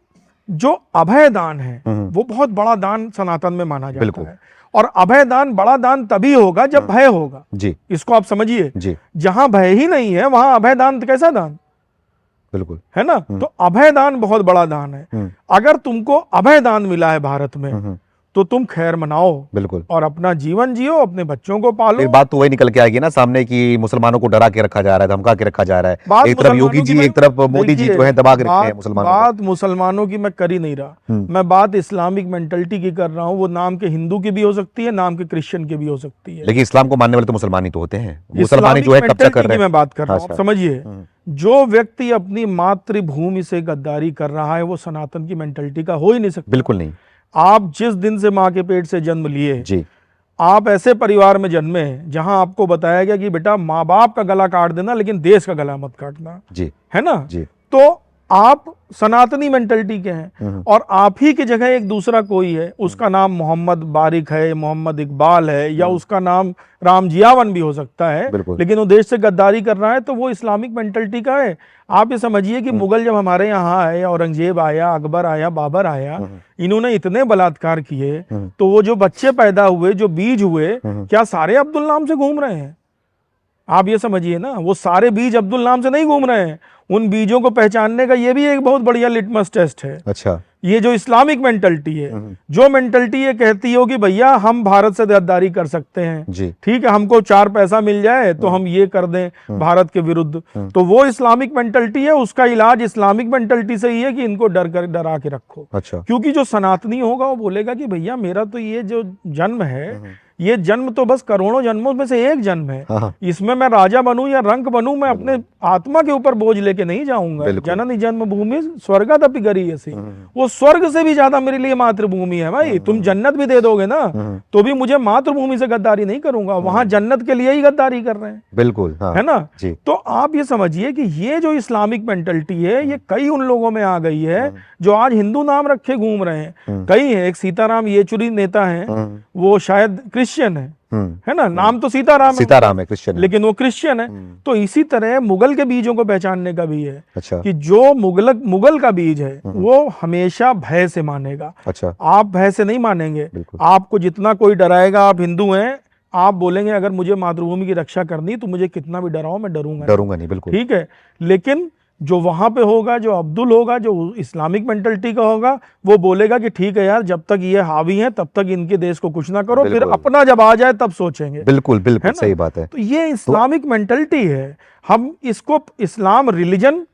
जो अभय दान है वो बहुत बड़ा दान सनातन में माना जाता है, और अभय दान बड़ा दान तभी होगा जब भय होगा। जी। इसको आप समझिए, जहां भय ही नहीं है वहां अभय दान कैसा दान? बिल्कुल, है ना? तो अभय दान बहुत बड़ा दान है। अगर तुमको अभय दान मिला है भारत में, तो तुम खैर मनाओ, बिल्कुल, और अपना जीवन जियो, अपने बच्चों को पालो। बात तो वही निकल के आएगी ना सामने कि मुसलमानों को डरा के रखा जा रहा है, धमका के रखा जा रहा है। एक तरफ योगी जी, एक तरफ मोदी जी जो है दबा के रखे हैं मुसलमानों। बात मुसलमानों की मैं कर ही नहीं रहा, मैं बात इस्लामिक मेंटलिटी की कर रहा हूँ। वो नाम के हिंदू की भी हो सकती है, नाम के क्रिश्चियन की भी हो सकती है, लेकिन इस्लाम को मानने वाले तो मुसलमान ही तो होते हैं। मुसलमान जो है कब्जा कर रहे हैं, मैं बात कर रहा हूँ। समझिए, जो व्यक्ति अपनी मातृभूमि से गद्दारी कर रहा है वो सनातन की मेंटलिटी का हो ही नहीं सकता। बिल्कुल नहीं। आप जिस दिन से माँ के पेट से जन्म लिए जी, आप ऐसे परिवार में जन्मे हैं जहां आपको बताया गया कि बेटा माँ बाप का गला काट देना लेकिन देश का गला मत काटना, जी है ना। जी। तो आप सनातनी मेंटलिटी के हैं और आप ही की जगह एक दूसरा कोई है, उसका नाम मोहम्मद बारिक है, मोहम्मद इकबाल है, या उसका नाम राम जियावन भी हो सकता है, बिल्कुल। लेकिन वो देश से गद्दारी कर रहा है, तो वो इस्लामिक मेंटलिटी का है। आप ये समझिए कि मुगल जब हमारे यहाँ आए, औरंगजेब आया, अकबर आया, बाबर आया, इन्होंने इतने बलात्कार किए, तो वो जो बच्चे पैदा हुए, जो बीज हुए, क्या सारे अब्दुल नाम से घूम रहे हैं? आप ये समझिए ना, वो सारे बीज अब्दुल नाम से नहीं घूम रहे हैं। उन बीजों को पहचानने का ये भी एक बहुत बढ़िया लिटमस टेस्ट है। अच्छा। ये जो इस्लामिक मेंटलिटी है, जो मेंटलिटी ये कहती हो कि भैया हम भारत से गद्दारी कर सकते हैं, जी। ठीक है, हमको 4 पैसा मिल जाए तो हम ये कर दें भारत के विरुद्ध, तो वो इस्लामिक मेंटलिटी है। उसका इलाज इस्लामिक मेंटलिटी से ही है कि इनको डरा के रखो। अच्छा। क्योंकि जो सनातनी होगा वो बोलेगा कि भैया मेरा तो ये जो जन्म है, ये जन्म तो बस करोड़ों जन्मों में से एक जन्म है, इसमें मैं राजा बनूं या रंक बनूं, मैं अपने आत्मा के ऊपर बोझ लेके नहीं जाऊंगा। जननी जन्मभूमि स्वर्गादपि गरीयसी, वो स्वर्ग से भी ज्यादा मेरे लिए मातृभूमि है भाई। तुम जन्नत भी दे दोगे ना तो भी मुझे मातृभूमि से गद्दारी नहीं करूंगा, वहां जन्नत के लिए ही गद्दारी कर रहे हैं। बिल्कुल, है ना जी। तो आप ये समझिए कि ये जो इस्लामिक मेंटलिटी है, ये कई उन लोगों में आ गई है जो आज हिंदू नाम रखे घूम रहे हैं। कई है, एक सीताराम येचुरी नेता है, वो शायद क्रिश्चियन है ना, नाम तो सीताराम है क्रिश्चियन, लेकिन वो क्रिश्चियन है। तो इसी तरह मुगल के बीजों को पहचानने का भी है। अच्छा। कि जो मुगल का बीज है वो हमेशा भय से मानेगा। अच्छा। आप भय से नहीं मानेंगे। आपको जितना कोई डराएगा, आप हिंदू हैं, आप बोलेंगे अगर मुझे मातृभूमि की रक्षा करनी तो मुझे कितना भी डराओ मैं डरूंगा नहीं। बिल्कुल ठीक है। लेकिन जो वहां पे होगा, जो अब्दुल होगा, जो इस्लामिक मेंटलिटी का होगा, वो बोलेगा कि ठीक है यार, जब तक ये हावी हैं तब तक इनके देश को कुछ ना करो, फिर अपना जब आ जाए तब सोचेंगे। बिल्कुल बिल्कुल सही बात है। तो ये इस्लामिक मेंटलिटी है। हम इसको इस्लाम रिलीजन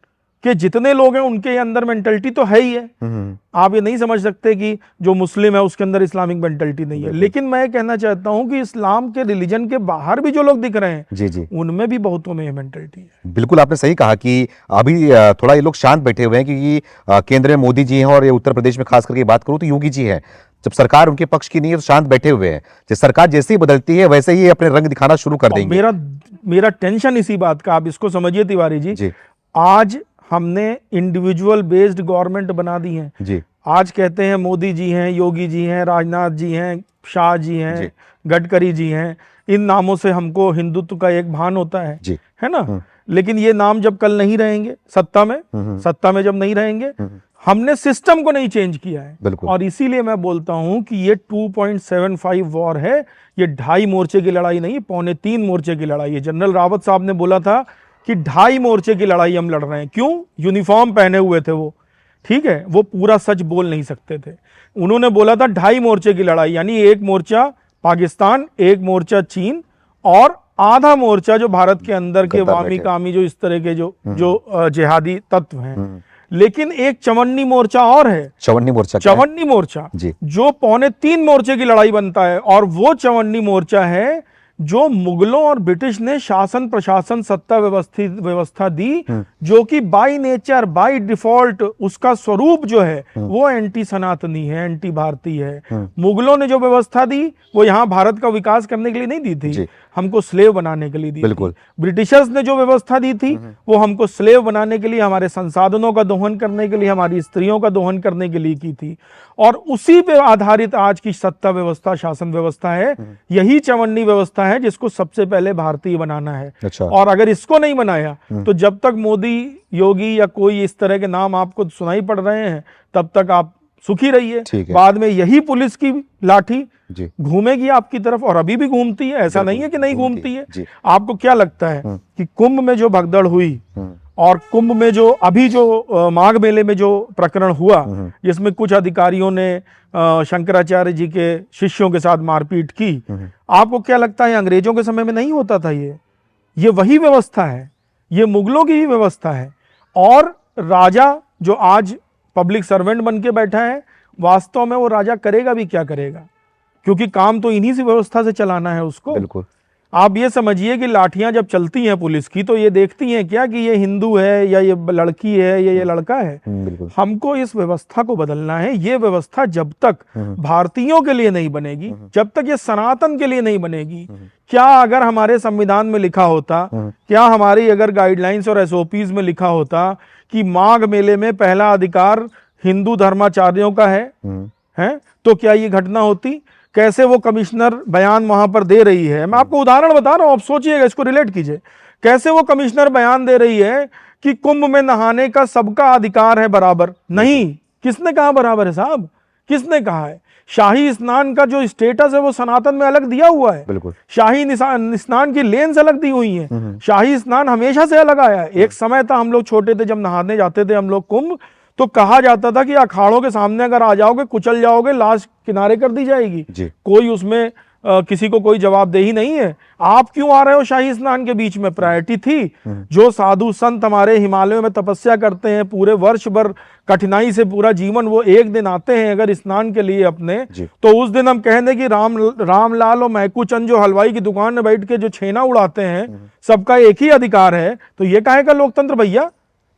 के जितने लोग हैं उनके अंदर मेंटलिटी तो है ही है। आप ये नहीं समझ सकते कि जो मुस्लिम है उसके अंदर इस्लामिक मेंटलिटी नहीं है। लेकिन मैं कहना चाहता हूं कि इस्लाम के रिलीजन के बाहर भी जो लोग दिख रहे हैं, जी जी, उनमें भी बहुतों में ये मेंटलिटी है। बिल्कुल आपने सही कहा कि अभी थोड़ा ये लोग शांत बैठे हुए हैं, क्योंकि केंद्र में मोदी जी हैं और ये उत्तर प्रदेश में खास करके बात करूं तो योगी जी हैं। जब सरकार उनके पक्ष की नहीं है तो शांत बैठे हुए हैं। जब सरकार जैसे ही बदलती है वैसे ही अपने रंग दिखाना शुरू कर देंगे। मेरा टेंशन इसी बात का, आप इसको समझिए तिवारी जी। आज हमने इंडिविजुअल बेस्ड गवर्नमेंट बना दी है जी। आज कहते हैं मोदी जी हैं, योगी जी हैं, राजनाथ जी हैं, शाह जी हैं, गडकरी जी हैं। इन नामों से हमको हिंदुत्व का एक भान होता है जी, है ना। लेकिन ये नाम जब कल नहीं रहेंगे सत्ता में जब नहीं रहेंगे, हमने सिस्टम को नहीं चेंज किया है। और इसीलिए मैं बोलता हूं कि ये 2.75 वॉर है। ये 2.5 मोर्चे की लड़ाई नहीं, 2.25 मोर्चे की लड़ाई है। जनरल रावत साहब ने बोला था कि 2.5 मोर्चे की लड़ाई हम लड़ रहे हैं। क्यों? यूनिफॉर्म पहने हुए थे वो, ठीक है, वो पूरा सच बोल नहीं सकते थे। उन्होंने बोला था 2.5 मोर्चे की लड़ाई, यानी एक मोर्चा पाकिस्तान, एक मोर्चा चीन और आधा मोर्चा जो भारत के अंदर के वामी कामी जो इस तरह के जो जिहादी तत्व हैं। लेकिन एक चवन्नी मोर्चा और है, चवन्नी मोर्चा जो 2.25 मोर्चे की लड़ाई बनता है। और वो चवन्नी मोर्चा है जो मुगलों और ब्रिटिश ने शासन प्रशासन सत्ता व्यवस्था दी, जो कि बाय नेचर बाय डिफॉल्ट उसका स्वरूप जो है वो एंटी सनातनी है, एंटी भारतीय है। मुगलों ने जो व्यवस्था दी वो यहाँ भारत का विकास करने के लिए नहीं दी थी, हमको स्लेव बनाने के लिए दी थी। ब्रिटिशर्स ने जो व्यवस्था दी थी वो हमको स्लेव बनाने के लिए, हमारे संसाधनों का दोहन करने के लिए, हमारी स्त्रियों का दोहन करने के लिए की थी। और उसी पे आधारित आज की सत्ता व्यवस्था, शासन व्यवस्था है। यही चवन्नी व्यवस्था है जिसको सबसे पहले भारतीय बनाना है। अच्छा। और अगर इसको नहीं बनाया तो जब तक मोदी, योगी या कोई इस तरह के नाम आपको सुनाई पड़ रहे हैं तब तक आप सुखी रहिए। बाद में यही पुलिस की लाठी घूमेगी आपकी तरफ, और अभी भी घूमती है, ऐसा नहीं है कि नहीं घूमती है। आपको क्या लगता है कि कुंभ में जो भगदड़ हुई और कुंभ में जो अभी जो माघ मेले में जो प्रकरण हुआ जिसमें कुछ अधिकारियों ने शंकराचार्य जी के शिष्यों के साथ मारपीट की, आपको क्या लगता है अंग्रेजों के समय में नहीं होता था? ये वही व्यवस्था है, ये मुगलों की ही व्यवस्था है। और राजा जो आज पब्लिक सर्वेंट बन के बैठा है, वास्तव में वो राजा करेगा भी क्या करेगा, क्योंकि काम तो इन्हीं से व्यवस्था से चलाना है उसको। बिल्कुल। आप ये समझिए कि लाठियां जब चलती हैं पुलिस की तो ये देखती हैं क्या कि ये हिंदू है या ये लड़की है या ये लड़का है। बिल्कुल। हमको इस व्यवस्था को बदलना है। ये व्यवस्था जब तक भारतीयों के लिए नहीं बनेगी, जब तक ये सनातन के लिए नहीं बनेगी। क्या अगर हमारे संविधान में लिखा होता, क्या हमारी अगर गाइडलाइंस और एसओपीज में लिखा होता कि माघ मेले में पहला अधिकार हिंदू धर्माचार्यों का है तो क्या ये घटना होती? कैसे वो कमिश्नर बयान वहां पर दे रही है, मैं आपको उदाहरण बता रहा हूं, आप सोचिएगा, इसको रिलेट कीजिए। कैसे वो कमिश्नर बयान दे रही है कि कुंभ में नहाने का सबका अधिकार है बराबर। नहीं, किसने कहा बराबर है साहब? किसने कहा है? शाही स्नान का जो स्टेटस है वो सनातन में अलग दिया हुआ है। बिल्कुल। शाही स्नान की लेन्स अलग दी हुई है। शाही स्नान हमेशा से अलग आया है। एक समय था, हम लोग छोटे थे, जब नहाने जाते थे हम लोग कुंभ, तो कहा जाता था कि अखाड़ों के सामने अगर आ जाओगे, कुचल जाओगे, लाश किनारे कर दी जाएगी। कोई उसमें किसी को कोई जवाबदेही नहीं है। आप क्यों आ रहे हो शाही स्नान के बीच में? प्रायोरिटी थी। जो साधु संत हमारे हिमालयों में तपस्या करते हैं, पूरे वर्ष भर कठिनाई से पूरा जीवन, वो एक दिन आते हैं अगर स्नान के लिए अपने, तो उस दिन हम कहेंगे कि रामलाल और मैकू चंद जो हलवाई की दुकान में बैठ के जो छेना उड़ाते हैं, सबका एक ही अधिकार है। तो ये काहे का लोकतंत्र भैया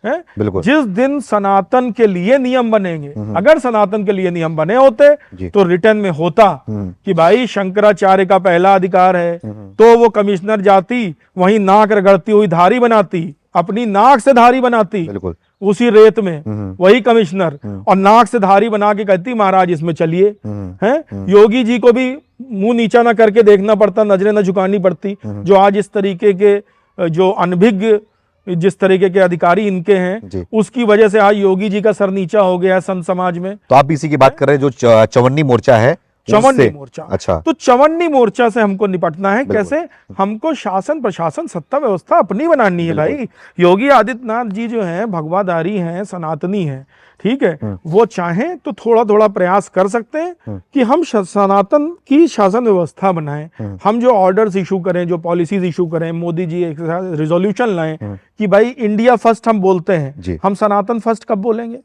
है? बिल्कुल। जिस दिन सनातन के लिए नियम बनेंगे, अगर सनातन के लिए नियम बने होते तो रिटर्न में होता कि भाई शंकराचार्य का पहला अधिकार है, तो वो कमिश्नर जाती, वहीं नाक रगड़ती हुई धारी बनाती, अपनी नाक से धारी बनाती, बिल्कुल, उसी रेत में वही कमिश्नर, और नाक से धारी बना के कहती महाराज इसमें चलिए। हैं? योगी जी को भी मुंह नीचा ना करके देखना पड़ता, नजरें ना झुकानी पड़ती। जो आज इस तरीके के जो अनभिज्ञ जिस तरीके के अधिकारी इनके हैं, उसकी वजह से आज योगी जी का सर नीचा हो गया है संत समाज में। तो आप इसी की बात कर रहे हैं जो चवन्नी मोर्चा है, चवन्नी मोर्चा। अच्छा, तो चवन्नी मोर्चा से हमको निपटना है। कैसे? हमको शासन प्रशासन सत्ता व्यवस्था अपनी बनानी है भाई। योगी आदित्यनाथ जी जो हैं भगवाधारी हैं, सनातनी हैं, ठीक है, वो चाहें तो थोड़ा थोड़ा प्रयास कर सकते हैं कि हम सनातन की शासन व्यवस्था बनाएं। हम जो ऑर्डर्स इशू करें, जो पॉलिसीज इशू करें, मोदी जी एक रिजोल्यूशन लाएं कि भाई इंडिया फर्स्ट हम बोलते हैं, हम सनातन फर्स्ट कब बोलेंगे?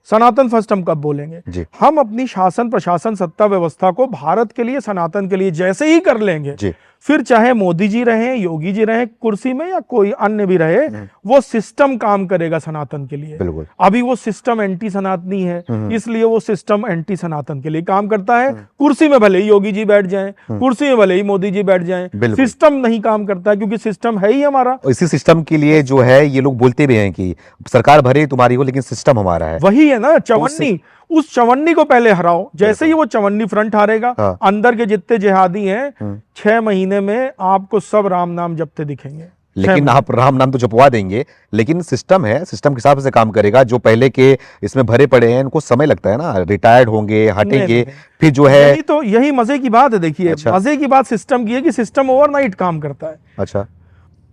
सनातन फर्स्ट हम कब बोलेंगे? हम अपनी शासन प्रशासन सत्ता व्यवस्था को भारत के लिए, सनातन के लिए जैसे ही कर लेंगे, फिर चाहे मोदी जी रहे, योगी जी रहे कुर्सी में, या कोई अन्य भी रहे, वो सिस्टम काम करेगा सनातन के लिए। अभी वो सिस्टम एंटी सनातनी है, इसलिए वो सिस्टम एंटी सनातन के लिए काम करता है। कुर्सी में भले ही योगी जी बैठ जाएं, कुर्सी में भले ही मोदी जी बैठ जाएं, सिस्टम नहीं काम करता है, क्योंकि सिस्टम है ही हमारा। इसी सिस्टम के लिए जो है ये लोग बोलते भी हैं कि सरकार भरे तुम्हारी हो, लेकिन सिस्टम हमारा है। वही है ना चवन्नी। उस चवन्नी को पहले हराओ। जैसे ही वो चवन्नी फ्रंट हारेगा, अंदर के जितने जिहादी हैं 6 महीने में आपको सब राम नाम जपते दिखेंगे। लेकिन आप राम नाम तो जपवा देंगे, लेकिन सिस्टम है, सिस्टम के हिसाब से काम करेगा। जो पहले के इसमें भरे पड़े हैं उनको समय लगता है ना, रिटायर्ड होंगे, हटेंगे, फिर जो है यही मजे की बात है। देखिए, मजे की बात सिस्टम की है कि सिस्टम ओवरनाइट काम करता है। अच्छा,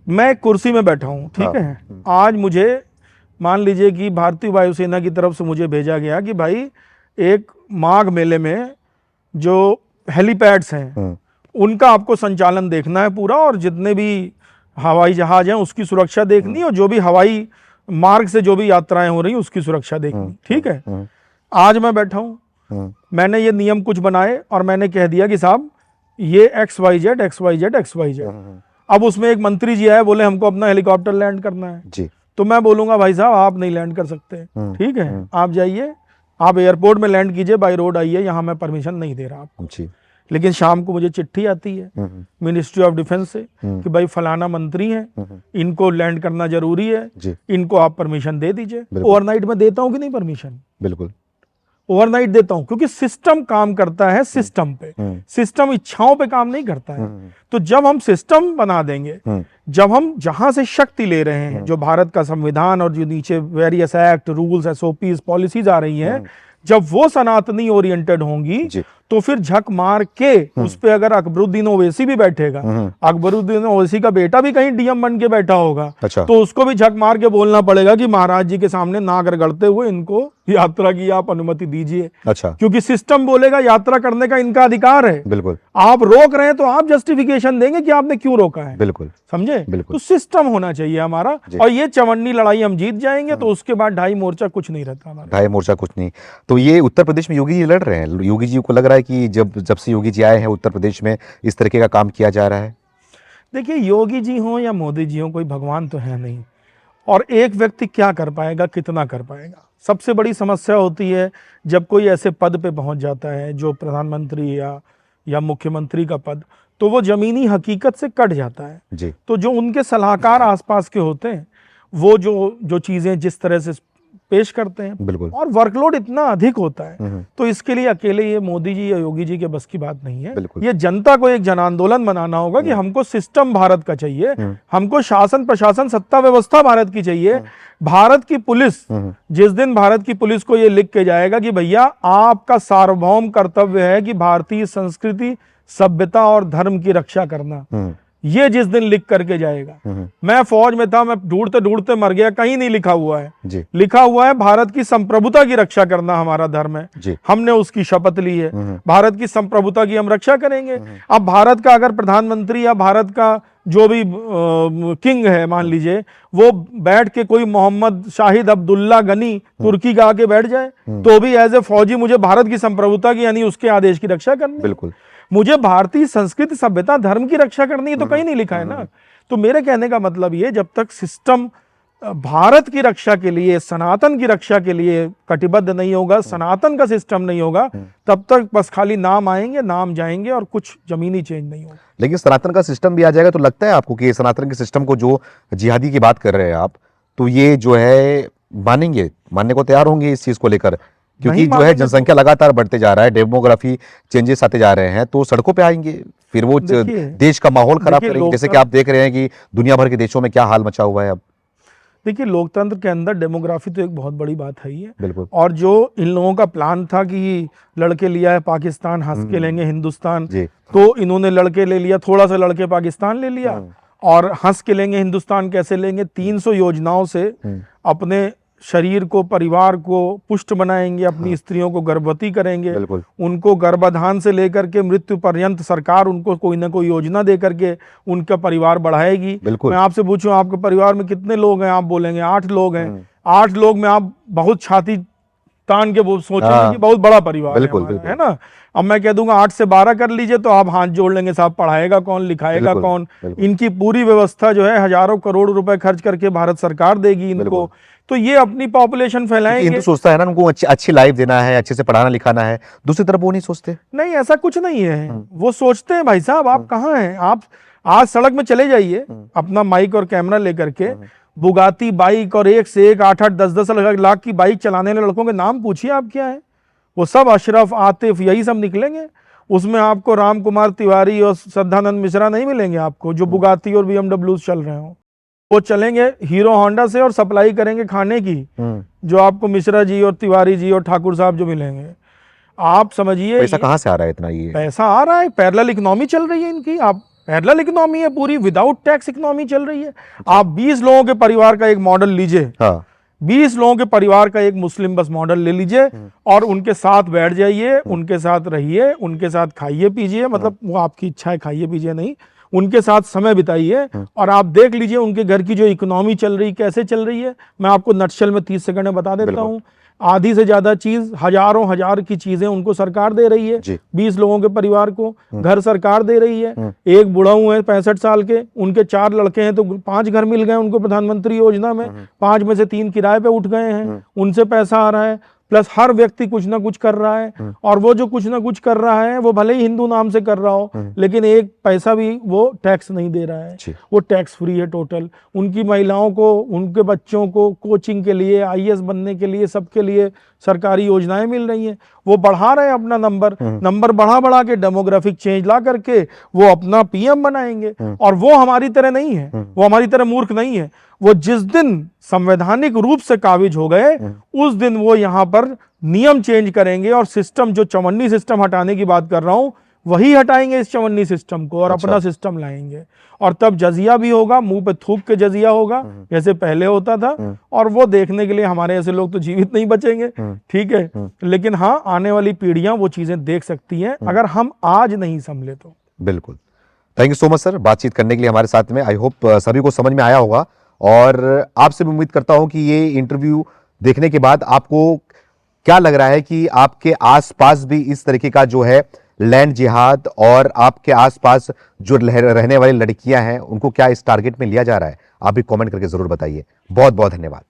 मैं कुर्सी में बैठा हूं, ठीक है, आज मुझे मान लीजिए कि भारतीय वायुसेना की तरफ से मुझे भेजा गया कि भाई एक माघ मेले में जो हेलीपैड्स हैं उनका आपको संचालन देखना है पूरा, और जितने भी हवाई जहाज हैं उसकी सुरक्षा देखनी, और जो भी हवाई मार्ग से जो भी यात्राएं हो रही हैं उसकी सुरक्षा देखनी। ठीक है, आज मैं बैठा हूं, मैंने ये नियम कुछ बनाए और मैंने कह दिया कि साहब ये XYZ XYZ XYZ। अब उसमें एक मंत्री जी आए, बोले हमको अपना हेलीकॉप्टर लैंड करना है जी। तो मैं बोलूंगा भाई साहब आप नहीं लैंड कर सकते, ठीक है, आप जाइए, आप एयरपोर्ट में लैंड कीजिए, बाय रोड आइए, यहाँ मैं परमिशन नहीं दे रहा आपको जी। लेकिन शाम को मुझे चिट्ठी आती है मिनिस्ट्री ऑफ डिफेंस से कि भाई फलाना मंत्री हैं, इनको लैंड करना जरूरी है, इनको आप परमिशन दे दीजिए। ओवरनाइट में देता हूँ कि नहीं परमिशन? बिल्कुल ओवरनाइट देता हूं, क्योंकि सिस्टम काम करता है सिस्टम पे, सिस्टम इच्छाओं पे काम नहीं करता है। तो जब हम सिस्टम बना देंगे, जब हम जहां से शक्ति ले रहे हैं, जो भारत का संविधान और जो नीचे various act, rules, SOPs, policies आ रही हैं, जब वो सनातनी ओरिएंटेड होंगी तो फिर झक मार के उस पे अगर अकबरुद्दीन ओवैसी भी बैठेगा, अकबरुद्दीन ओवैसी का बेटा भी कहीं DM बन के बैठा होगा, तो उसको भी झक मार के बोलना पड़ेगा कि महाराज जी के सामने नाक रगड़ते हुए इनको यात्रा की आप अनुमति दीजिए। अच्छा, क्योंकि सिस्टम बोलेगा यात्रा करने का इनका अधिकार है। बिल्कुल, आप रोक रहे हैं तो आप जस्टिफिकेशन देंगे कि आपने क्यों रोका है। बिल्कुल, समझे? तो सिस्टम होना चाहिए हमारा, और ये चवन्नी लड़ाई हम जीत जाएंगे तो उसके बाद ढाई मोर्चा कुछ नहीं रहता हमारा। ढाई मोर्चा कुछ नहीं। तो ये उत्तर प्रदेश में योगी जी लड़ रहे हैं, योगी जी को लग रहा है कि जब से योगी जी आए हैं उत्तर प्रदेश में इस तरीके का काम किया जा रहा है। देखिए, योगी जी हों या मोदी जी हों, कोई भगवान तो है नहीं। और एक व्यक्ति क्या कर पाएगा, कितना कर पाएगा। सबसे बड़ी समस्या होती है जब कोई ऐसे पद पे पहुंच जाता है जो प्रधानमंत्री या मुख्यमंत्री का पद, तो वो जमीनी हकीकत से कट जाता है। जी। तो जो उनके सलाहकार आसपास के होते हैं, वो जो जो चीजें जिस तरह से पेश करते हैं, बिल्कुल। और वर्कलोड इतना अधिक होता है, हम्म। तो इसके लिए अकेले ये मोदी जी या योगी जी के बस की बात नहीं है। बिल्कुल। ये जनता को एक जन आंदोलन बनाना होगा कि हमको सिस्टम भारत का चाहिए, हमको शासन प्रशासन सत्ता व्यवस्था भारत की चाहिए। भारत की पुलिस, जिस दिन भारत की पुलिस को ये लिख के जाएगा कि भैया आपका सार्वभौम कर्तव्य है कि भारतीय संस्कृति, सभ्यता और धर्म की रक्षा करना, ये जिस दिन लिख करके जाएगा। मैं फौज में था, मैं ढूंढते ढूंढते मर गया, कहीं नहीं लिखा हुआ है जी। लिखा हुआ है भारत की संप्रभुता की रक्षा करना हमारा धर्म है जी। हमने उसकी शपथ ली है, भारत की संप्रभुता की हम रक्षा करेंगे। अब भारत का अगर प्रधानमंत्री या भारत का जो भी किंग है मान लीजिए, वो बैठ के कोई मोहम्मद शाहिद अब्दुल्ला गनी तुर्की का आके बैठ जाए, तो भी एज ए फौजी मुझे भारत की संप्रभुता की यानी उसके आदेश की रक्षा करनी है। बिल्कुल। मुझे भारतीय संस्कृति सभ्यता धर्म की रक्षा करनी है, तो कहीं नहीं लिखा है ना। तो मेरे कहने का मतलब ये, जब तक सिस्टम भारत की रक्षा के लिए, सनातन की रक्षा के लिए कटिबद्ध नहीं होगा, सनातन का सिस्टम नहीं होगा, तब तक बस खाली नाम आएंगे, नाम जाएंगे और कुछ जमीनी चेंज नहीं होगा। लेकिन सनातन का सिस्टम भी आ जाएगा तो लगता है आपको कि सनातन के सिस्टम को, जो जिहादी की बात कर रहे हैं आप, तो ये जो है मानने को तैयार होंगे इस चीज को लेकर? क्योंकि जो है जनसंख्या लगातार बढ़ते जा रहा है, डेमोग्राफी चेंजेस आते जा रहे हैं, तो सड़कों पे आएंगे, फिर वो देश का माहौल खराब करेंगे, जैसे कि आप देख रहे हैं कि दुनिया भर के देशों में क्या हाल मचा हुआ है अब। देखिए, लोकतंत्र के अंदर डेमोग्राफी तो एक बहुत बड़ी बात है ही है। बिल्कुल। और जो इन लोगों का प्लान था कि लड़के लिया है पाकिस्तान, हंस के लेंगे हिंदुस्तान, तो इन्होंने लड़के ले लिया, थोड़ा सा लड़के पाकिस्तान ले लिया, और हंस के लेंगे हिंदुस्तान कैसे लेंगे, 300 योजनाओं से अपने शरीर को, परिवार को पुष्ट बनाएंगे, अपनी स्त्रियों को गर्भवती करेंगे, उनको गर्भाधान से लेकर के मृत्यु पर्यंत सरकार उनको कोई ना कोई योजना दे करके उनका परिवार बढ़ाएगी। मैं आपसे पूछूं, आपके परिवार में कितने लोग हैं? आप बोलेंगे 8 लोग हैं। 8 लोग में आप बहुत छाती तान के वो सोचेंगे कि बहुत बड़ा परिवार है ना। अब मैं कह दूंगा 8 से 12 कर लीजिए, तो आप हाथ जोड़ लेंगे, साहब पढ़ाएगा कौन, लिखाएगा कौन? इनकी पूरी व्यवस्था जो है हजारों करोड़ रुपए खर्च करके भारत सरकार देगी इनको, तो ये अपनी पॉपुलेशन फैलाएंगे। हिंदू सोचता है ना उनको अच्छी लाइफ देना है, अच्छे से पढ़ाना लिखाना है, दूसरी तरफ वो नहीं सोचते। नहीं, ऐसा कुछ नहीं है। वो सोचते हैं भाई साहब, आप कहाँ हैं? आप आज सड़क में चले जाइए अपना माइक और कैमरा लेकर के, बुगाती बाइक और एक से एक 8-8, 10-10 लाख की बाइक चलाने वाले लड़कों के नाम पूछिए आप क्या है। वो सब अशरफ, आतिफ, यही सब निकलेंगे। उसमें आपको राम कुमार तिवारी और सदानंद मिश्रा नहीं मिलेंगे आपको, जो बुगाती और BMW चल रहे हो। वो चलेंगे हीरो होंडा से और सप्लाई करेंगे खाने की, जो आपको मिश्रा जी और तिवारी जी और ठाकुर साहब जो मिलेंगे। आप समझिए पैसा कहाँ से आ रहा है इतना? ये पैसा आ रहा है, पैरेलल इकोनॉमी चल रही है इनकी। आप पैरेलल इकोनॉमी है पूरी, विदाउट टैक्स इकोनॉमी चल रही है। आप 20 लोगों के परिवार का एक मॉडल लीजिए, 20 लोगों के परिवार का एक मुस्लिम बस मॉडल ले लीजिए और उनके साथ बैठ जाइए, उनके साथ रहिए, उनके साथ खाइए पीजिए, मतलब वो आपकी इच्छा है, खाइए पीजिए नहीं, उनके साथ समय बिताइए और आप देख लीजिए उनके घर की जो इकोनॉमी चल रही, कैसे चल रही है। मैं आपको नटशल में 30 सेकंड में बता देता हूँ। आधी से ज्यादा चीज, हजारों हजार की चीजें उनको सरकार दे रही है। 20 लोगों के परिवार को घर सरकार दे रही है। एक बुढ़ाऊ है 65 साल के, उनके 4 लड़के हैं, तो 5 घर मिल गए उनको प्रधानमंत्री योजना में। 5 में से 3 किराए पे उठ गए हैं, उनसे पैसा आ रहा है। प्लस हर व्यक्ति कुछ ना कुछ कर रहा है, और वो जो कुछ ना कुछ कर रहा है वो भले ही हिंदू नाम से कर रहा हो, लेकिन एक पैसा भी वो टैक्स नहीं दे रहा है, वो टैक्स फ्री है टोटल। उनकी महिलाओं को, उनके बच्चों को कोचिंग के लिए, IAS बनने के लिए, सबके लिए सरकारी योजनाएं मिल रही हैं। वो बढ़ा रहे हैं अपना नंबर बढ़ा के डेमोग्राफिक चेंज ला करके वो अपना PM बनाएंगे। और वो हमारी तरह नहीं है, वो हमारी तरह मूर्ख नहीं है। वो जिस दिन संवैधानिक रूप से काबिज हो गए उस दिन वो यहाँ पर नियम चेंज करेंगे और सिस्टम, जो चवन्नी सिस्टम हटाने की बात कर रहा हूं, वही हटाएंगे इस चवन्नी सिस्टम को और अपना सिस्टम लाएंगे। और तब जजिया भी होगा, मुंह पे थूक के जजिया होगा जैसे पहले होता था। और वो देखने के लिए हमारे ऐसे लोग तो जीवित नहीं बचेंगे, ठीक है, लेकिन हाँ, आने वाली पीढ़ियां वो चीजें देख सकती हैं अगर हम आज नहीं संभले तो। बिल्कुल। Thank you so much sir, बातचीत करने के लिए हमारे साथ में। आई होप सभी को समझ में आया होगा, और आपसे भी उम्मीद करता हूं कि ये इंटरव्यू देखने के बाद आपको क्या लग रहा है कि आपके आसपास भी इस तरीके का जो है लैंड जिहाद और आपके आसपास जो रहने वाली लड़कियां हैं उनको क्या इस टारगेट में लिया जा रहा है? आप भी कमेंट करके जरूर बताइए। बहुत बहुत धन्यवाद।